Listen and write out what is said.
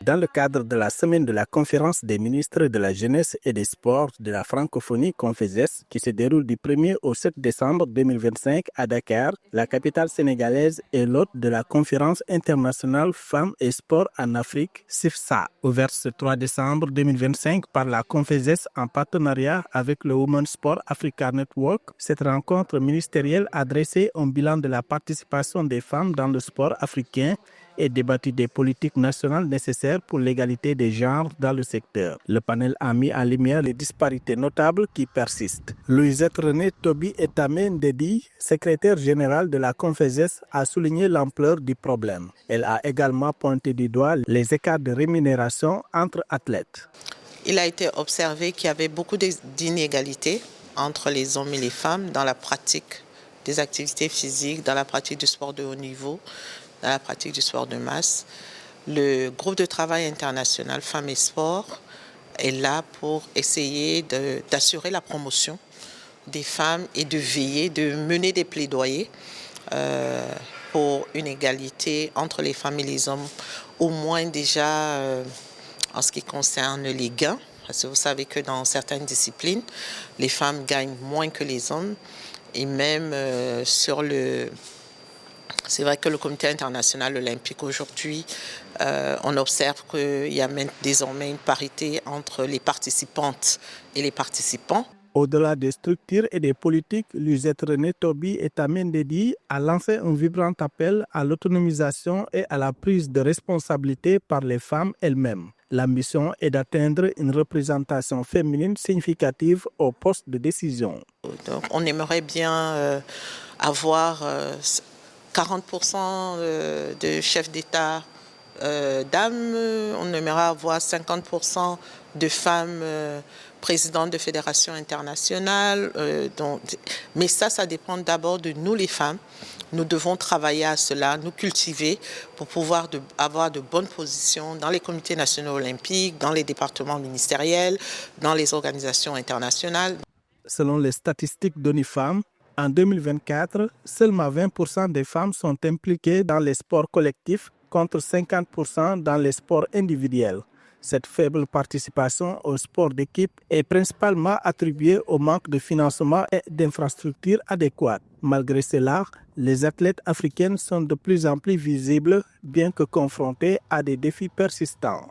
Dans le cadre de la semaine de la conférence des ministres de la Jeunesse et des Sports de la francophonie CONFEJES qui se déroule du 1er au 7 décembre 2025 à Dakar, la capitale sénégalaise est l'hôte de la conférence internationale Femmes et Sport en Afrique, CIFSA, ouverte ce 3 décembre 2025 par la CONFEJES en partenariat avec le Women's Sport Africa Network. Cette rencontre ministérielle a dressé un bilan de la participation des femmes dans le sport africain et débattu des politiques nationales nécessaires pour l'égalité des genres dans le secteur. Le panel a mis en lumière les disparités notables qui persistent. Louisette Renée Toby Etame Ndedi, secrétaire générale de la CONFEJES, a souligné l'ampleur du problème. Elle a également pointé du doigt les écarts de rémunération entre athlètes. Il a été observé qu'il y avait beaucoup d'inégalités entre les hommes et les femmes dans la pratique des activités physiques, dans la pratique du sport de haut niveau, dans la pratique du sport de masse. Le groupe de travail international Femmes et Sport est là pour essayer d'assurer la promotion des femmes et de veiller, de mener des plaidoyers pour une égalité entre les femmes et les hommes, au moins déjà en ce qui concerne les gains, parce que vous savez que dans certaines disciplines, les femmes gagnent moins que les hommes, et même sur le... C'est vrai que le Comité international olympique aujourd'hui, on observe qu'il y a désormais une parité entre les participantes et les participants. Au-delà des structures et des politiques, Louisette Renée Toby Etame Ndedi a lancé un vibrant appel à l'autonomisation et à la prise de responsabilité par les femmes elles-mêmes. L'ambition est d'atteindre une représentation féminine significative au poste de décision. Donc, on aimerait bien avoir 40% de chefs d'État dames, on aimerait avoir 50% de femmes présidentes de fédérations internationales. Mais ça dépend d'abord de nous les femmes. Nous devons travailler à cela, nous cultiver pour pouvoir avoir de bonnes positions dans les comités nationaux olympiques, dans les départements ministériels, dans les organisations internationales. Selon les statistiques d'ONIFEM, en 2024, seulement 20% des femmes sont impliquées dans les sports collectifs contre 50% dans les sports individuels. Cette faible participation au sport d'équipe est principalement attribuée au manque de financement et d'infrastructures adéquates. Malgré cela, les athlètes africaines sont de plus en plus visibles, bien que confrontées à des défis persistants.